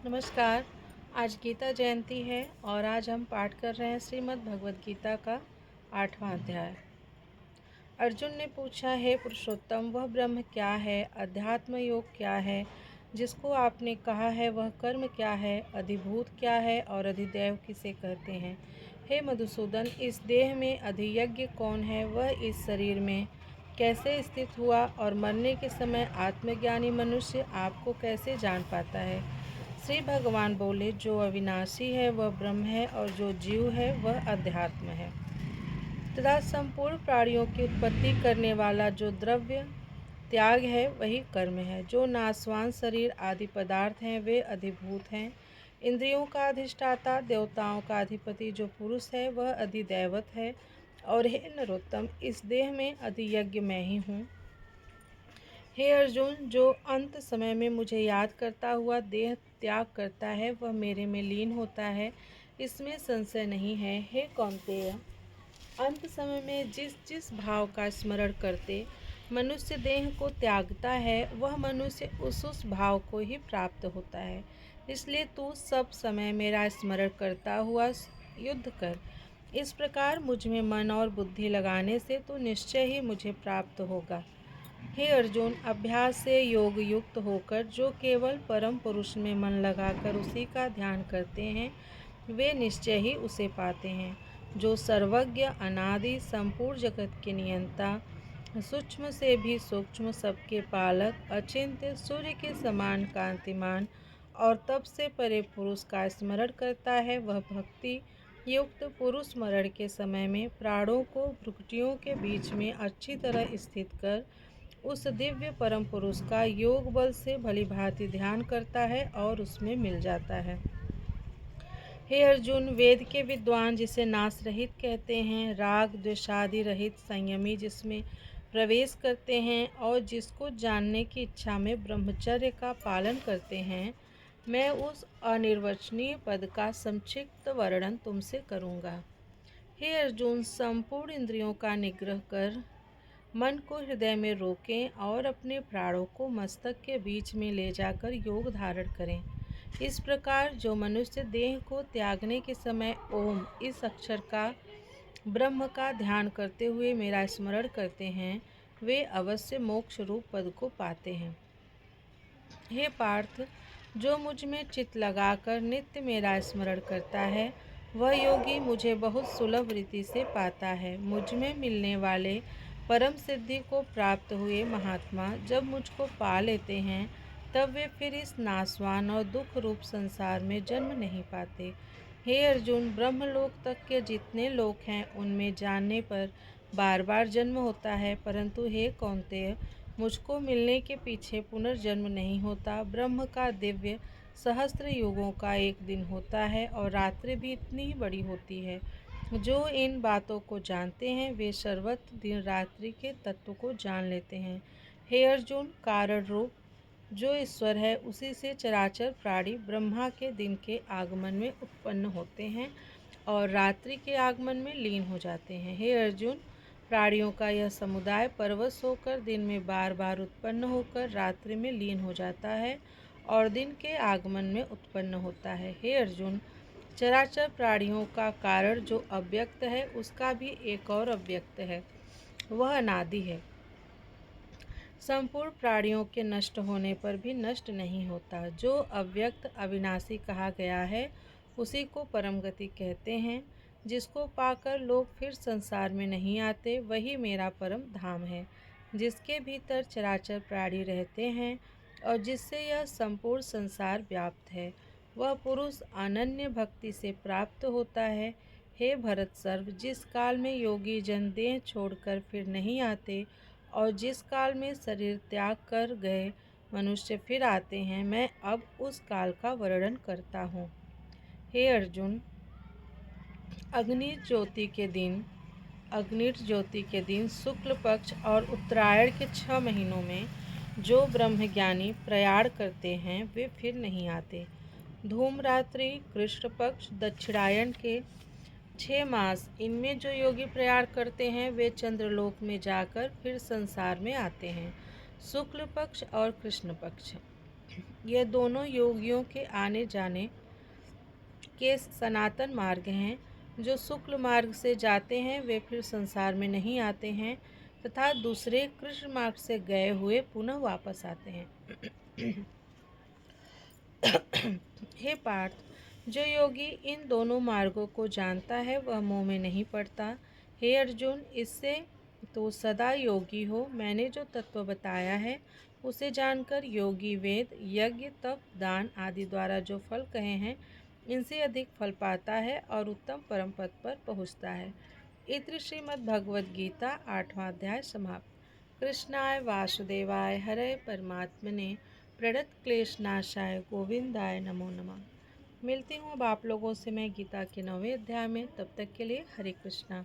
नमस्कार। आज गीता जयंती है और आज हम पाठ कर रहे हैं श्रीमद् भगवद गीता का 8वां अध्याय। अर्जुन ने पूछा, हे पुरुषोत्तम, वह ब्रह्म क्या है? अध्यात्म योग क्या है? जिसको आपने कहा है वह कर्म क्या है? अधिभूत क्या है और अधिदैव किसे कहते हैं? हे मधुसूदन, इस देह में अधियज्ञ कौन है? वह इस शरीर में कैसे स्थित हुआ और मरने के समय आत्मज्ञानी मनुष्य आपको कैसे जान पाता है? श्री भगवान बोले, जो अविनाशी है वह ब्रह्म है और जो जीव है वह अध्यात्म है। तथा संपूर्ण प्राणियों की उत्पत्ति करने वाला जो द्रव्य त्याग है वही कर्म है। जो नाशवान शरीर आदि पदार्थ हैं वे अधिभूत हैं। इंद्रियों का अधिष्ठाता, देवताओं का अधिपति जो पुरुष है वह अधिदैवत है। और हे नरोत्तम, इस देह में अधियज्ञ मैं ही हूँ। हे अर्जुन, जो अंत समय में मुझे याद करता हुआ देह त्याग करता है वह मेरे में लीन होता है, इसमें संशय नहीं है। हे कौन्तेय, अंत समय में जिस जिस भाव का स्मरण करते मनुष्य देह को त्यागता है वह मनुष्य उस भाव को ही प्राप्त होता है। इसलिए तू सब समय मेरा स्मरण करता हुआ युद्ध कर। इस प्रकार मुझ में मन और बुद्धि लगाने से तू निश्चय ही मुझे प्राप्त होगा। हे अर्जुन, अभ्यास से योग युक्त होकर जो केवल परम पुरुष में मन लगाकर उसी का ध्यान करते हैं वे निश्चय ही उसे पाते हैं। जो सर्वज्ञ, अनादि, संपूर्ण जगत के नियंता, सूक्ष्म से भी सूक्ष्म, सबके पालक, अचिंत्य, सूर्य के समान कांतिमान और तप से परे पुरुष का स्मरण करता है वह भक्ति युक्त पुरुष स्मरण के समय में प्राणों को भ्रुकुटियों के बीच में अच्छी तरह स्थित कर उस दिव्य परम पुरुष का योग बल से भली भांति ध्यान करता है और उसमें मिल जाता है। हे अर्जुन, वेद के विद्वान जिसे नाश रहित कहते हैं, राग द्वेषादि रहित संयमी जिसमें प्रवेश करते हैं और जिसको जानने की इच्छा में ब्रह्मचर्य का पालन करते हैं, मैं उस अनिर्वचनीय पद का संक्षिप्त वर्णन तुमसे करूँगा। हे अर्जुन, संपूर्ण इंद्रियों का निग्रह कर मन को हृदय में रोकें और अपने प्राणों को मस्तक के बीच में ले जाकर योग धारण करें। इस प्रकार जो मनुष्य देह को त्यागने के समय ओम इस अक्षर का, ब्रह्म का ध्यान करते हुए मेरा स्मरण करते हैं वे अवश्य मोक्ष रूप पद को पाते हैं। हे पार्थ, जो मुझ में चित्त लगाकर नित्य मेरा स्मरण करता है वह योगी मुझे बहुत सुलभ रीति से पाता है। मुझ में मिलने वाले परम सिद्धि को प्राप्त हुए महात्मा जब मुझको पा लेते हैं तब वे फिर इस नाशवान और दुख रूप संसार में जन्म नहीं पाते। हे अर्जुन, ब्रह्मलोक तक के जितने लोक हैं उनमें जानने पर बार बार जन्म होता है, परंतु हे कौन्तेय, मुझको मिलने के पीछे पुनर्जन्म नहीं होता। ब्रह्म का दिव्य सहस्त्र युगों का एक दिन होता है और रात्रि भी इतनी ही बड़ी होती है। जो इन बातों को जानते हैं वे सर्वत्र दिन रात्रि के तत्व को जान लेते हैं। हे अर्जुन, कारण रूप जो ईश्वर है उसी से चराचर प्राणी ब्रह्मा के दिन के आगमन में उत्पन्न होते हैं और रात्रि के आगमन में लीन हो जाते हैं। हे अर्जुन, प्राणियों का यह समुदाय परवश होकर दिन में बार बार उत्पन्न होकर रात्रि में लीन हो जाता है और दिन के आगमन में उत्पन्न होता है। हे अर्जुन, चराचर प्राणियों का कारण जो अव्यक्त है उसका भी एक और अव्यक्त है, वह अनादि है। संपूर्ण प्राणियों के नष्ट होने पर भी नष्ट नहीं होता। जो अव्यक्त अविनाशी कहा गया है उसी को परम गति कहते हैं। जिसको पाकर लोग फिर संसार में नहीं आते वही मेरा परम धाम है, जिसके भीतर चराचर प्राणी रहते हैं और जिससे यह संपूर्ण संसार व्याप्त है। वह पुरुष अनन्य भक्ति से प्राप्त होता है। हे भरत सर्व, जिस काल में योगी जन देह छोड़कर फिर नहीं आते और जिस काल में शरीर त्याग कर गए मनुष्य फिर आते हैं, मैं अब उस काल का वर्णन करता हूँ। हे अर्जुन, अग्निर ज्योति के दिन शुक्ल पक्ष और उत्तरायण के 6 महीनों में जो ब्रह्मज्ञानी प्रयाण करते हैं वे फिर नहीं आते। धूमरात्रि, कृष्ण पक्ष, दक्षिणायन के 6 मास इनमें जो योगी प्रयाण करते हैं वे चंद्रलोक में जाकर फिर संसार में आते हैं। शुक्ल पक्ष और कृष्ण पक्ष यह दोनों योगियों के आने जाने के सनातन मार्ग हैं। जो शुक्ल मार्ग से जाते हैं वे फिर संसार में नहीं आते हैं तथा दूसरे कृष्ण मार्ग से गए हुए पुनः वापस आते हैं। हे पार्थ, जो योगी इन दोनों मार्गों को जानता है वह मोह में नहीं पड़ता। हे अर्जुन, इससे तो सदा योगी हो। मैंने जो तत्व बताया है उसे जानकर योगी वेद, यज्ञ, तप, दान आदि द्वारा जो फल कहे हैं इनसे अधिक फल पाता है और उत्तम परम पद पर पहुँचता है। इत्र श्रीमद् भगवद गीता 8वां अध्याय समाप्त। कृष्णाय वासुदेवाय हरे परमात्मने प्रणत क्लेशनाशाय गोविंदाय नमो नमः। मिलती हूँ अब आप लोगों से मैं गीता के 9वें अध्याय में। तब तक के लिए हरे कृष्णा।